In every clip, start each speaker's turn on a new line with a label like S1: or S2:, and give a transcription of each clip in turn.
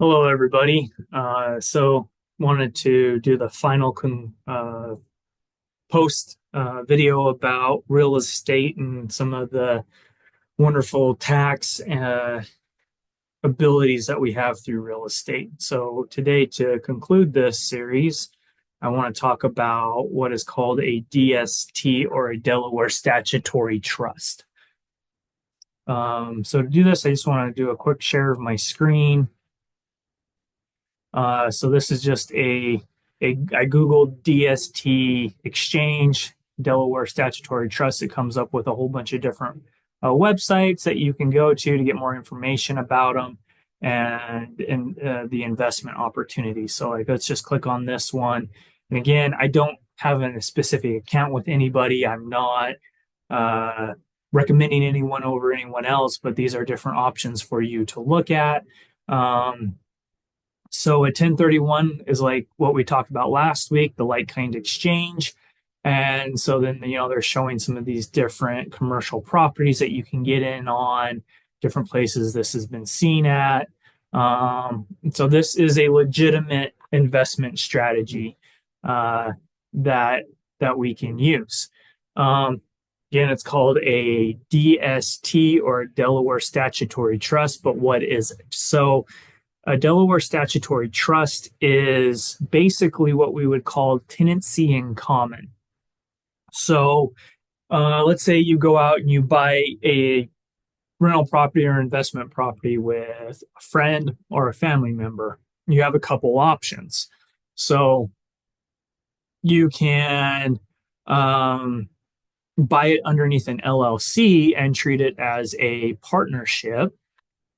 S1: Hello, everybody. Wanted to do the final post video about real estate and some of the wonderful tax abilities that we have through real estate. So today, to conclude this series, I want to talk about what is called a DST, or a Delaware Statutory Trust. So to do this, I just want to do a quick share of my screen. So this is just I Googled DST Exchange, Delaware Statutory Trust. It comes up with a whole bunch of different websites that you can go to get more information about them and the investment opportunities. So let's just click on this one. And again, I don't have a specific account with anybody. I'm not recommending anyone over anyone else, but these are different options for you to look at. So a 1031 is like what we talked about last week, the like kind exchange. And so then, they're showing some of these different commercial properties that you can get in on, different places this has been seen at. So this is a legitimate investment strategy that we can use. Again, it's called a DST, or a Delaware Statutory Trust, but what is it? So a Delaware Statutory Trust is basically what we would call tenancy in common. So let's say you go out and you buy a rental property or investment property with a friend or a family member. You have a couple options. So you can buy it underneath an LLC and treat it as a partnership.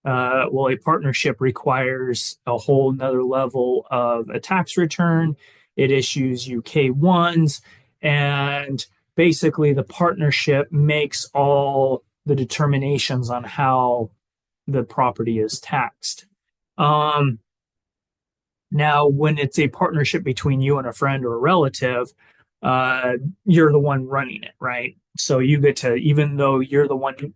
S1: A partnership requires a whole nother level of a tax return. It issues you K-1s, and basically the partnership makes all the determinations on how the property is taxed. Now, when it's a partnership between you and a friend or a relative, you're the one running it, right? So you get to, even though you're the one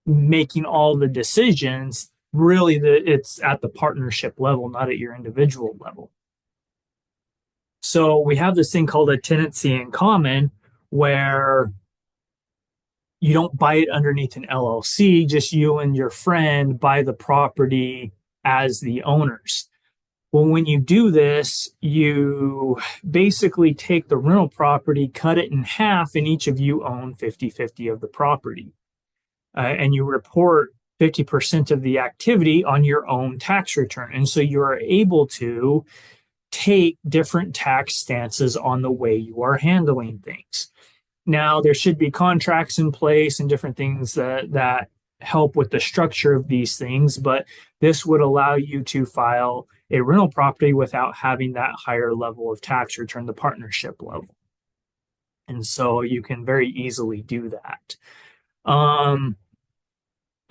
S1: making all the decisions, really it's at the partnership level, not at your individual level. So we have this thing called a tenancy in common, where you don't buy it underneath an LLC, just you and your friend buy the property as the owners. Well, when you do this, you basically take the rental property, cut it in half, and each of you own 50-50 of the property. And you report 50% of the activity on your own tax return. And so you are able to take different tax stances on the way you are handling things. Now, there should be contracts in place and different things that help with the structure of these things, but this would allow you to file a rental property without having that higher level of tax return, the partnership level. And so you can very easily do that.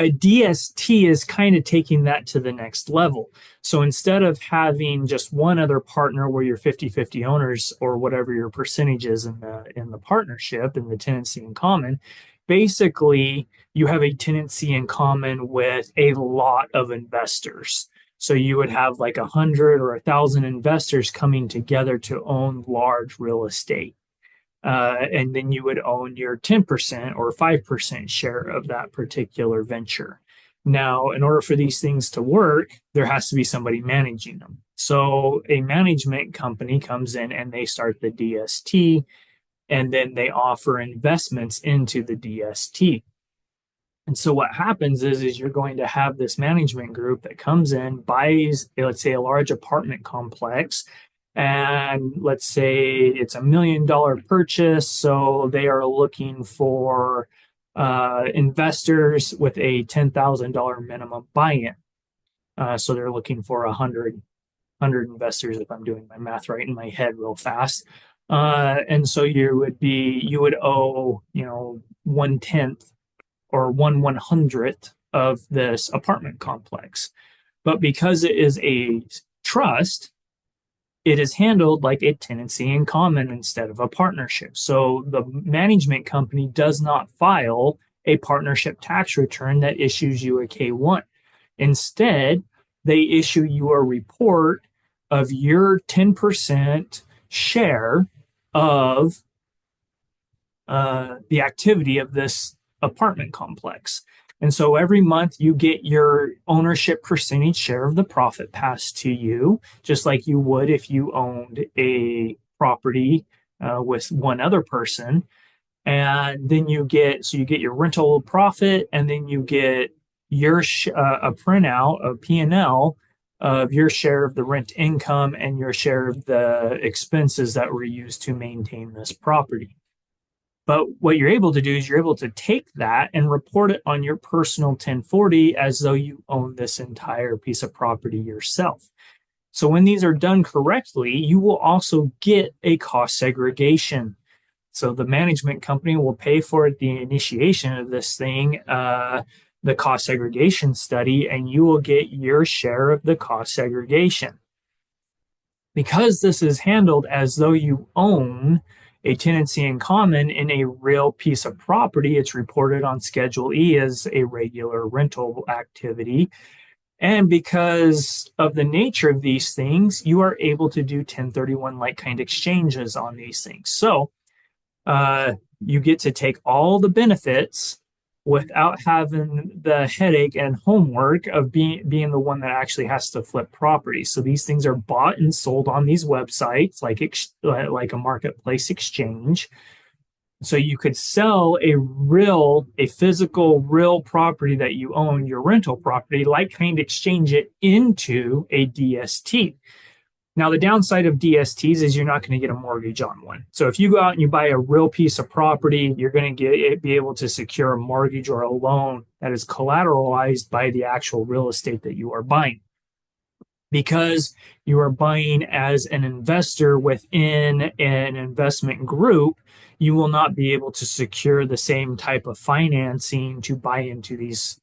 S1: A DST is kind of taking that to the next level. So instead of having just one other partner where you're 50-50 owners, or whatever your percentage is in the partnership, in the tenancy in common, basically you have a tenancy in common with a lot of investors. So you would have like 100 or 1,000 investors coming together to own large real estate. And then you would own your 10% or 5% share of that particular venture. Now, in order for these things to work, there has to be somebody managing them. So a management company comes in and they start the DST, and then they offer investments into the DST. And so what happens is you're going to have this management group that comes in, buys, let's say, a large apartment complex, and let's say it's $1 million purchase. So they are looking for investors with a $10,000 minimum buy-in. So they're looking for 100 investors, if I'm doing my math right in my head real fast. And so you would owe, 1/10 or 1/100th of this apartment complex. But because it is a trust, it is handled like a tenancy in common instead of a partnership. So the management company does not file a partnership tax return that issues you a K-1. Instead, they issue you a report of your 10% share of the activity of this apartment complex. And so every month you get your ownership percentage share of the profit passed to you, just like you would if you owned a property with one other person. And then you get your rental profit, and then you get your a printout of P&L of your share of the rent income and your share of the expenses that were used to maintain this property. But what you're able to do is you're able to take that and report it on your personal 1040 as though you own this entire piece of property yourself. So when these are done correctly, you will also get a cost segregation. So the management company will pay for the initiation of this thing, the cost segregation study, and you will get your share of the cost segregation. Because this is handled as though you own a tenancy in common in a real piece of property, it's reported on Schedule E as a regular rental activity. And because of the nature of these things, you are able to do 1031 like-kind exchanges on these things. So you get to take all the benefits without having the headache and homework of being the one that actually has to flip property. So these things are bought and sold on these websites, like a marketplace exchange. So you could sell a physical real property that you own, your rental property, like kind exchange it into a DST. Now, the downside of DSTs is you're not going to get a mortgage on one. So if you go out and you buy a real piece of property, you're going to be able to secure a mortgage or a loan that is collateralized by the actual real estate that you are buying. Because you are buying as an investor within an investment group, you will not be able to secure the same type of financing to buy into these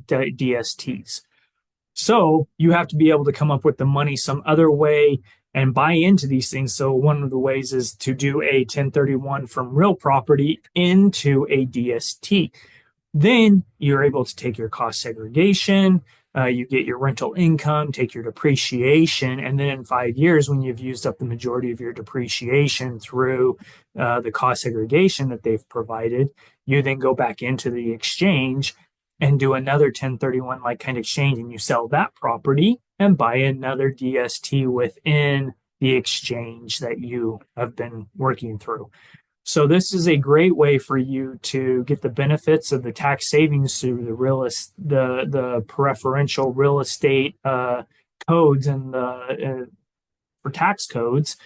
S1: DSTs. So you have to be able to come up with the money some other way and buy into these things. So one of the ways is to do a 1031 from real property into a DST. Then you're able to take your cost segregation, you get your rental income, take your depreciation, and then in 5 years, when you've used up the majority of your depreciation through the cost segregation that they've provided, you then go back into the exchange and do another 1031 like kind of exchange, and you sell that property and buy another DST within the exchange that you have been working through. So this is a great way for you to get the benefits of the tax savings through the preferential real estate codes and for tax codes,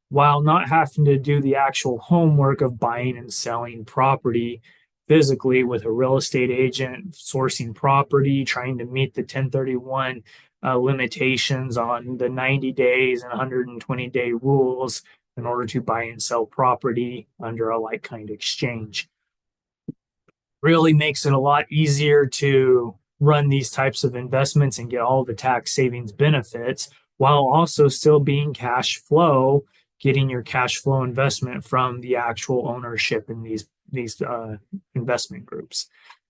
S1: while not having to do the actual homework of buying and selling property physically with a real estate agent, sourcing property, trying to meet the 1031 limitations on the 90 days and 120-day rules in order to buy and sell property under a like-kind exchange. Really makes it a lot easier to run these types of investments and get all the tax savings benefits while also still being cash flow, getting your cash flow investment from the actual ownership in these investment groups.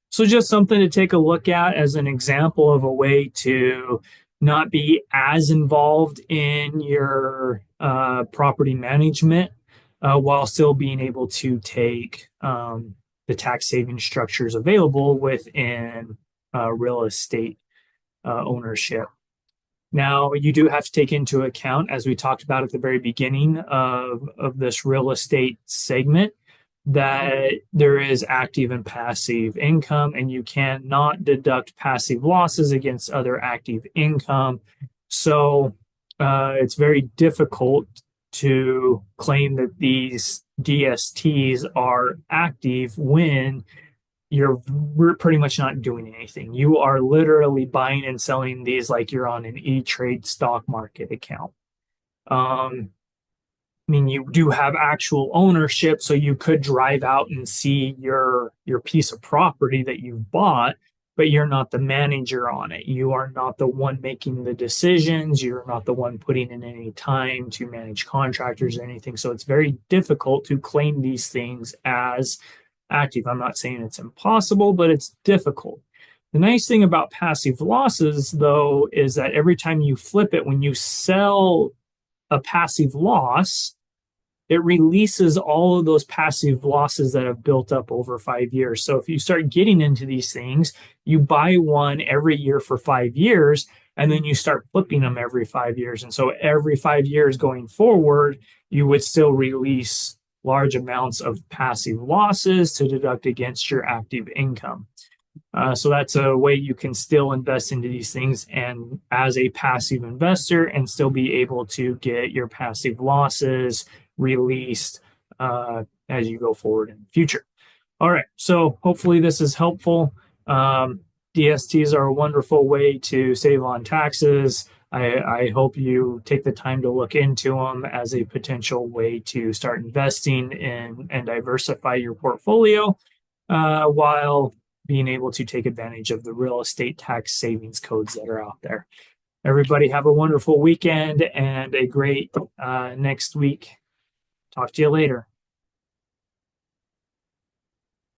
S1: So just something to take a look at as an example of a way to not be as involved in your property management while still being able to take the tax saving structures available within real estate ownership. Now, you do have to take into account, as we talked about at the very beginning of this real estate segment, that there is active and passive income, and you cannot deduct passive losses against other active income. So it's very difficult to claim that these DSTs are active when you're pretty much not doing anything. You are literally buying and selling these like you're on an E-Trade stock market account. I mean, you do have actual ownership, so you could drive out and see your piece of property that you've bought, but you're not the manager on it. You are not the one making the decisions. You're not the one putting in any time to manage contractors or anything. So it's very difficult to claim these things as active. I'm not saying it's impossible, but it's difficult. The nice thing about passive losses, though, is that every time you flip it, when you sell a passive loss, it releases all of those passive losses that have built up over 5 years. So if you start getting into these things, you buy one every year for 5 years, and then you start flipping them every 5 years. And so every 5 years going forward, you would still release large amounts of passive losses to deduct against your active income. So that's a way you can still invest into these things and as a passive investor and still be able to get your passive losses released as you go forward in the future. All right, so hopefully this is helpful. DSTs are a wonderful way to save on taxes. I hope you take the time to look into them as a potential way to start investing in and diversify your portfolio while being able to take advantage of the real estate tax savings codes that are out there. Everybody have a wonderful weekend and a great next week. Talk to you later.